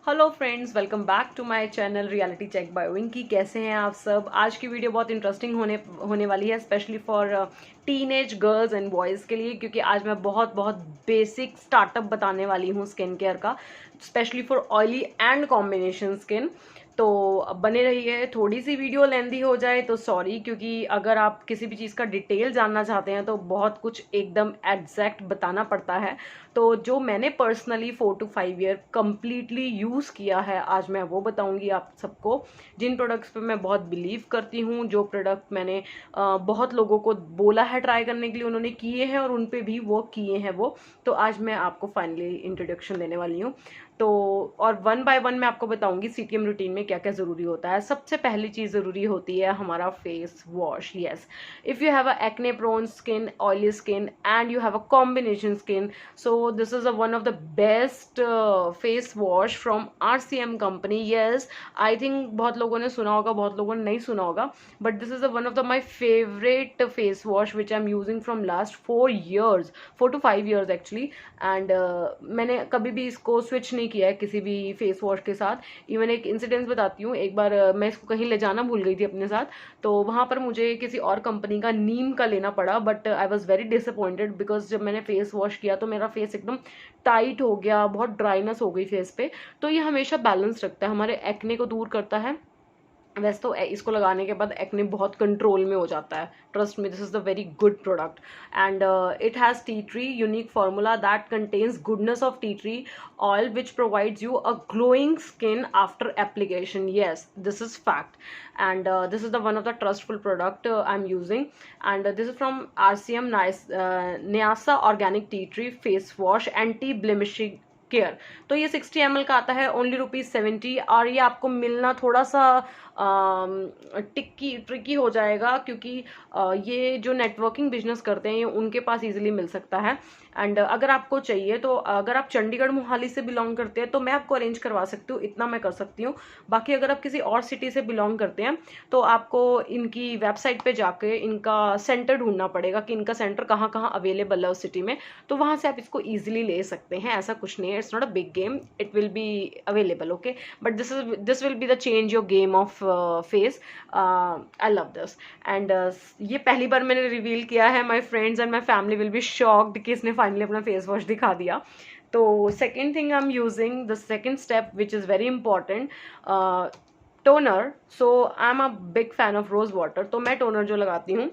Hello friends, welcome back to my channel reality check by Winky. कैसे हैं आप सब। आज की वीडियो बहुत इंटरेस्टिंग होने वाली है, specially for teenage girls and boys के लिए, क्योंकि आज मैं बहुत बहुत बेसिक स्टार्टअप बताने वाली हूँ स्किन केयर का, specially for oily and combination skin. तो बने रहिए। थोड़ी सी वीडियो लेंदी हो जाए तो सॉरी, क्योंकि अगर आप किसी भी चीज़ का डिटेल जानना चाहते हैं तो बहुत कुछ एकदम एग्जैक्ट बताना पड़ता है। तो जो मैंने personally 4 to 5 year completely use किया है, आज मैं वो बताऊंगी आप सबको। जिन प्रोडक्ट्स पे मैं बहुत बिलीव करती हूँ, जो प्रोडक्ट मैंने बहुत लोगों को बोला है ट्राई करने के लिए, उन्होंने किए हैं और उन पे भी वो किए हैं वो। तो आज मैं आपको फाइनली इंट्रोडक्शन देने वाली हूँ। तो और वन बाय वन मैं आपको बताऊंगी सीटीएम रूटीन में क्या क्या ज़रूरी होता है। सबसे पहली चीज़ ज़रूरी होती है हमारा face wash. Yes, if you have a acne prone skin, oily skin and you have a combination skin, so this is a one of the best face wash from RCM company. Yes, I think बहुत लोगों ने सुना होगा, बहुत लोगों ने नहीं सुना होगा, but this is a one of the my favorite face wash which I'm using from last 4 years, 4 to 5 years actually. And मैंने कभी भी इसको स्विच नहीं किया है किसी भी फेस वॉश के साथ। इवन एक इंसिडेंस बताती हूँ। एक बार मैं इसको कहीं ले जाना भूल गई थी अपने साथ, तो वहाँ पर मुझे किसी और कंपनी का नीम का लेना पड़ा, but I was very disappointed because जब मैंने फेस वॉश किया तो मेरा फेस एकदम टाइट हो गया, बहुत ड्राइनेस हो गई फेस पे। तो ये हमेशा बैलेंस रखता है, हमारे एक्ने को दूर करता है। वैसे तो इसको लगाने के बाद एक्ने बहुत कंट्रोल में हो जाता है। Trust me, this is the very good product. And it has tea tree unique formula that contains goodness of tea tree oil which provides you a glowing skin after application. Yes, this is fact. And this is the one of the trustful product I'm using. And this is from RCM Nyasa Organic Tea Tree Face Wash Anti Blemishing care. तो ये 60 ml का आता है only ₹70। और ये आपको मिलना थोड़ा सा ट्रिकी हो जाएगा, क्योंकि ये जो नेटवर्किंग बिजनेस करते हैं ये उनके पास इजीली मिल सकता है। एंड अगर आपको चाहिए तो अगर आप चंडीगढ़ मोहाली से बिलोंग करते हैं तो मैं आपको अरेंज करवा सकती हूँ, इतना मैं कर सकती हूँ। बाकी अगर आप किसी और सिटी से बिलोंग करते हैं तो आपको इनकी वेबसाइट पे जाके इनका सेंटर ढूंढना पड़ेगा कि इनका सेंटर कहाँ कहाँ अवेलेबल है उस सिटी में। तो वहाँ से आप इसको ईजिली ले सकते हैं, ऐसा कुछ नहीं है। It's not a big game, it will be available, okay. But this will be the change your game of face. I love this. And ये पहली बार मैंने रिवील किया है। My friends and my family will be shocked कि इसने finally अपना face wash दिखा दिया। तो second thing I am using, the second step which is very important, toner. So I am a big fan of rose water. तो मैं toner जो लगाती हूँ,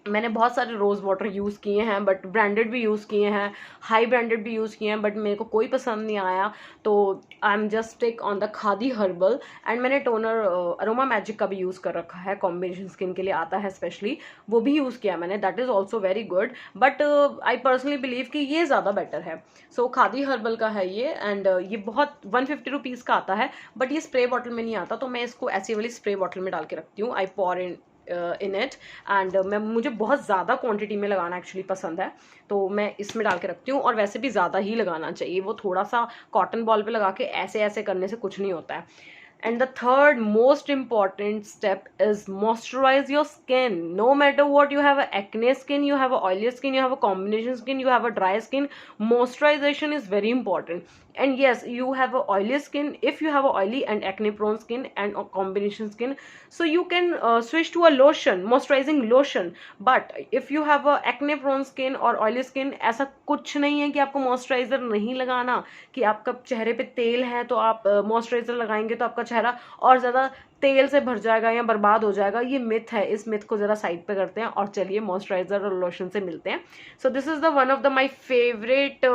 मैंने बहुत सारे रोज़ वाटर यूज़ किए हैं, बट ब्रांडेड भी यूज़ किए हैं, हाई ब्रांडेड भी यूज़ किए हैं, बट मेरे को कोई पसंद नहीं आया। तो I am just tick on the khadi herbal. And मैंने टोनर अरोमा मैजिक का भी यूज़ कर रखा है, कॉम्बिनेशन स्किन के लिए आता है स्पेशली, वो भी यूज़ किया मैंने। That is also very good, but I personally believe कि ये ज़्यादा बेटर है। सो खादी हर्बल का है ये। एंड ये बहुत 150 रुपीज़ का आता है, बट ये स्प्रे बॉटल में नहीं आता, तो मैं इसको ऐसी वाली स्प्रे बॉटल में डाल के रखती हूँ। आई पॉर इन इट। एंड मुझे बहुत ज़्यादा क्वांटिटी में लगाना एक्चुअली पसंद है, तो मैं इसमें डाल के रखती हूँ। और वैसे भी ज़्यादा ही लगाना चाहिए, वो थोड़ा सा कॉटन बॉल पे लगा के ऐसे ऐसे करने से कुछ नहीं होता है। And the third most important step is moisturize your skin. No matter what, you have a acne skin, you have a oily skin, you have a combination skin, you have a dry skin, moisturization is very important. And yes, you have a oily skin. If you have a oily and acne prone skin and a combination skin, so you can switch to a lotion, moisturizing lotion. But if you have a acne prone skin or oily skin, ऐसा कुछ नहीं है कि आपको moisturiser नहीं लगाना, कि आपका चेहरे पे तेल है तो आप मॉइस्चराइजर लगाएंगे तो आपका चेहरा और ज़्यादा तेल से भर जाएगा या बर्बाद हो जाएगा। ये मिथ है, इस मिथ को ज़रा साइड पे करते हैं और चलिए मॉइस्चराइजर और लोशन से मिलते हैं। So this is the one of the my favourite,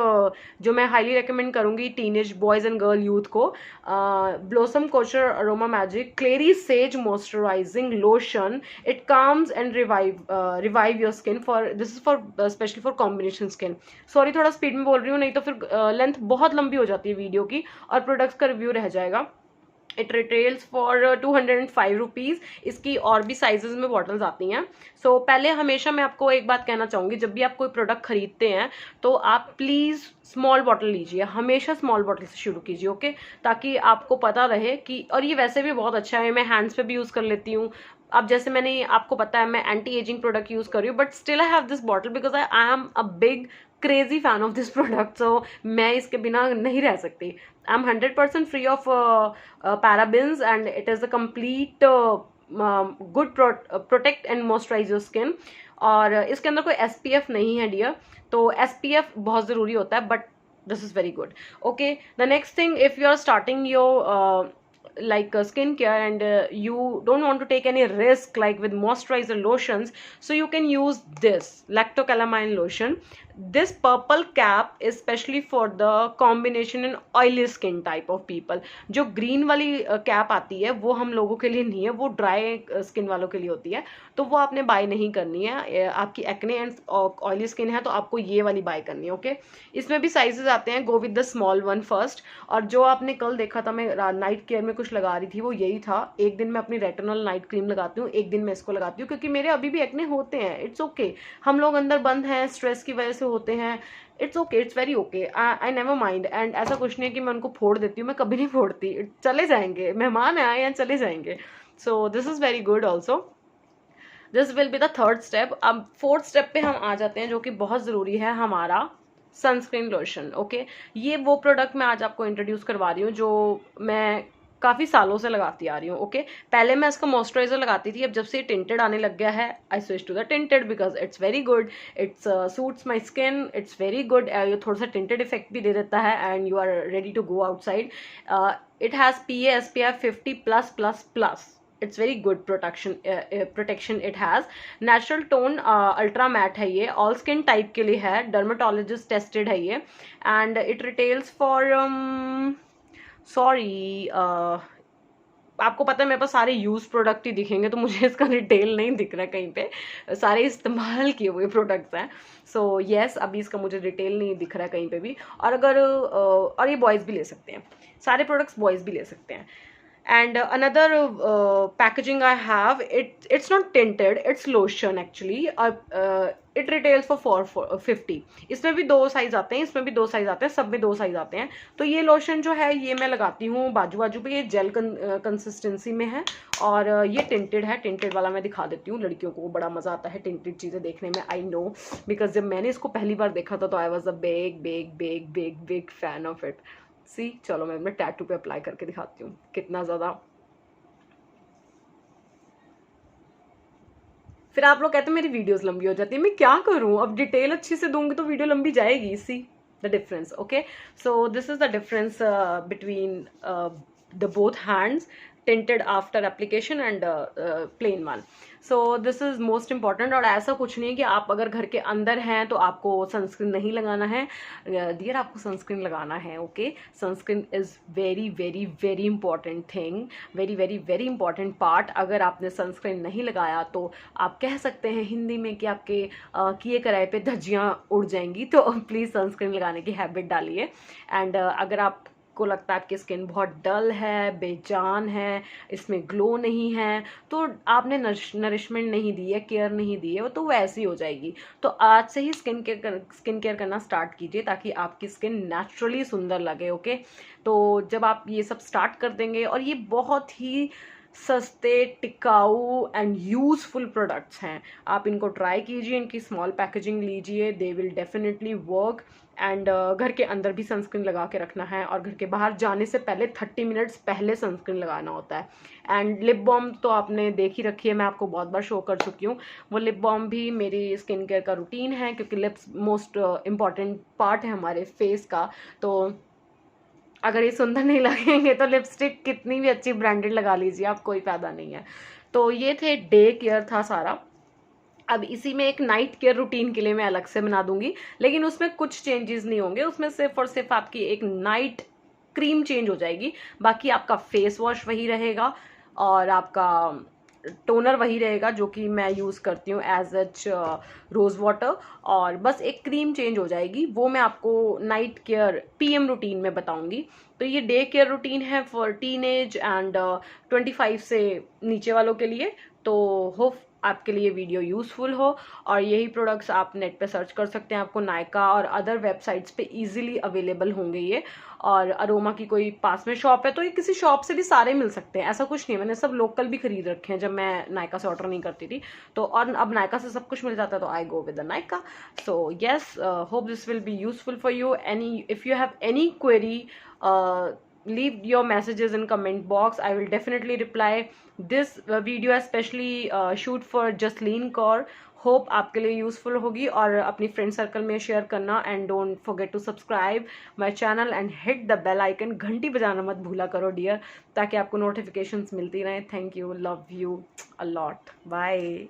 जो मैं हाईली रिकमेंड करूँगी teenage boys and girl youth को, Blossom Kochhar Aroma Magic clary sage moisturising lotion. It calms and revive your skin for, this is for specially for combination skin. Sorry, थोड़ा speed में बोल रही हूँ, नहीं तो फिर लेंथ बहुत लंबी हो जाती है वीडियो की और प्रोडक्ट्स का रिव्यू रह जाएगा। It retails for 205 rupees. इसकी और भी साइजेस में बॉटल्स आती हैं। सो पहले हमेशा मैं आपको एक बात कहना चाहूँगी, जब भी आप कोई प्रोडक्ट खरीदते हैं तो आप प्लीज़ स्मॉल बॉटल लीजिए, हमेशा स्मॉल बॉटल से शुरू कीजिए, ओके, ताकि आपको पता रहे कि, और ये वैसे भी बहुत अच्छा है, मैं हैंड्स पे भी यूज़ कर लेती हूँ। अब जैसे मैंने आपको पता है मैं एंटी एजिंग प्रोडक्ट यूज़ कर रही हूँ, but still I have this bottle because I am a big crazy fan of this product, so मैं इसके बिना नहीं रह सकती. I am 100% free of parabens and it is a complete good protect and moisturise your skin. और इसके अंदर कोई SPF नहीं है डियर, तो SPF बहुत ज़रूरी होता है, but this is very good. Okay, the next thing, if you are starting your like skincare and you don't want to take any risk like with moisturizer lotions, so you can use this lactocalamine lotion. This purple cap is specially for the combination and oily skin type of people. जो green वाली cap आती है वो हम लोगों के लिए नहीं है, वो ड्राई स्किन वालों के लिए होती है, तो वो आपने बाय नहीं करनी है. आपकी एक्ने एंड ऑयली स्किन है तो आपको ये वाली बाय करनी है. ओके, इसमें भी साइजेस आते हैं, गो with the small one first. और जो आपने कल देखा था मैं नाइट केयर में कुछ लगा रही थी, वो यही था. एक दिन मैं अपनी रेटिनॉल नाइट क्रीम लगाती हूँ, एक दिन मैं इसको लगाती हूँ, क्योंकि मेरे अभी भी एक्ने होते हैं. इट्स ओके, हम लोग अंदर बंद हैं, स्ट्रेस की वजह से होते हैं. It's okay, it's very okay, I never mind. And ऐसा कुछ नहीं है कि मैं उनको फोड़ देती हूँ, मैं कभी नहीं फोड़ती. चले जाएंगे, मेहमान आए या चले जाएंगे. सो this is very good also. This will be the third step. अब फोर्थ स्टेप पे हम आ जाते हैं, जो कि बहुत ज़रूरी है, हमारा सनस्क्रीन लोशन. ओके, ये वो प्रोडक्ट मैं आज आपको इंट्रोड्यूस करवा रही हूँ जो मैं काफ़ी सालों से लगाती आ रही हूँ. ओके, पहले मैं इसका मॉइस्चराइजर लगाती थी, अब जब से टिंटेड आने लग गया है I switch to the tinted because it's very good. It's suits my skin, it's very good. ये थोड़ा सा टिंटेड इफेक्ट भी दे देता है and you are ready to go outside. It has PA SPF 50+++. It's very good protection it has. Natural tone ultra matte है ये, all skin type के लिए है, dermatologist tested है ये, and it retails for आपको पता है मेरे पास सारे यूज प्रोडक्ट ही दिखेंगे, तो मुझे इसका रिटेल नहीं दिख रहा है कहीं पे, सारे इस्तेमाल किए हुए प्रोडक्ट्स हैं. सो येस, अभी इसका मुझे रिटेल नहीं दिख रहा है कहीं पे भी. और अगर और ये बॉयज़ भी ले सकते हैं, सारे प्रोडक्ट्स बॉयज़ भी ले सकते हैं. And another packaging I have, it's not tinted, it's lotion actually. It retails for 450. इसमें भी 2 साइज आते हैं, इसमें भी 2 साइज आते हैं, सब में 2 साइज आते हैं. तो ये लोशन जो है ये मैं लगाती हूँ बाजू बाजू पे, ये जेल कंसिस्टेंसी में है और ये टिंटेड है. टिंटेड वाला मैं दिखा देती हूँ, लड़कियों को बड़ा मज़ा आता है टिंटेड चीज़ें देखने में, आई नो, बिकॉज जब मैंने इसको पहली बार देखा था तो I was a big big big big big fan of it. See, चलो मैं अपने टैटू पे अप्लाई करके दिखाती हूँ कितना ज़्यादा. फिर आप लोग कहते हैं मेरी वीडियोस लंबी हो जाती है, मैं क्या करूँ, अब डिटेल अच्छी से दूंगी तो वीडियो लंबी जाएगी. See the difference. Okay, so this is the difference between the both hands, tinted after application and plain one. So this is most important. और ऐसा कुछ नहीं है कि आप अगर घर के अंदर हैं तो आपको सनस्क्रीन नहीं लगाना है. डियर, आपको सनस्क्रीन लगाना है. Okay, sunscreen is very very very important thing, very very very important part. अगर आपने सनस्क्रीन नहीं लगाया तो आप कह सकते हैं हिंदी में कि आपके किए कराए पे धज्जियाँ उड़ जाएंगी. तो प्लीज़ सनस्क्रीन लगाने की हैबिट डालिए. एंड अगर आप को लगता है आपकी स्किन बहुत डल है, बेजान है, इसमें ग्लो नहीं है, तो आपने नरिशमेंट नहीं दी है, केयर नहीं दी है, तो वो ऐसी हो जाएगी. तो आज से ही स्किन केयर करना स्टार्ट कीजिए ताकि आपकी स्किन नेचुरली सुंदर लगे. ओके, तो जब आप ये सब स्टार्ट कर देंगे, और ये बहुत ही सस्ते, टिकाऊ एंड यूजफुल प्रोडक्ट्स हैं, आप इनको ट्राई कीजिए, इनकी स्मॉल पैकेजिंग लीजिए, they will definitely work. And घर के अंदर भी सनस्क्रीन लगा के रखना है और घर के बाहर जाने से पहले 30 मिनट्स पहले सनस्क्रीन लगाना होता है. एंड लिप बाम तो आपने देख ही रखी है, मैं आपको बहुत बार शो कर चुकी हूँ. वो लिप बाम भी मेरी स्किन केयर का रूटीन है, क्योंकि लिप्स मोस्ट इम्पॉर्टेंट पार्ट है हमारे फेस का. तो अगर ये सुंदर नहीं लगेंगे तो लिपस्टिक कितनी भी अच्छी ब्रांडेड लगा लीजिए आप, कोई फायदा नहीं है. तो ये थे डे केयर था सारा. अब इसी में एक नाइट केयर रूटीन के लिए मैं अलग से बना दूंगी, लेकिन उसमें कुछ चेंजेस नहीं होंगे. उसमें सिर्फ और सिर्फ आपकी एक नाइट क्रीम चेंज हो जाएगी, बाकी आपका फेस वॉश वही रहेगा और आपका टोनर वही रहेगा जो कि मैं यूज़ करती हूँ एज एच रोज़ वाटर. और बस एक क्रीम चेंज हो जाएगी, वो मैं आपको नाइट केयर PM रूटीन में बताऊंगी. तो ये डे केयर रूटीन है फॉर टीनेज एंड 25 से नीचे वालों के लिए. तो होप आपके लिए वीडियो यूज़फुल हो, और यही प्रोडक्ट्स आप नेट पे सर्च कर सकते हैं, आपको नायका और अदर वेबसाइट्स पे इजीली अवेलेबल होंगे ये। और अरोमा की कोई पास में शॉप है तो ये किसी शॉप से भी सारे मिल सकते हैं, ऐसा कुछ नहीं है। मैंने सब लोकल भी खरीद रखे हैं जब मैं नायका से ऑर्डर नहीं करती थी, तो और अब नायका से सब कुछ मिल जाता है, तो I go with the Nykaa. So yes, hope this will be useful for you. If you have any query, leave your messages in comment box. I will definitely reply. This video especially shoot for Jasleen Kaur. Hope आपके लिए useful होगी, और अपनी friend circle में share करना, and don't forget to subscribe my channel and hit the bell icon, घंटी बजाना मत भूला करो डियर, ताकि आपको नोटिफिकेशंस मिलती रहें। Thank you, love you a lot, bye.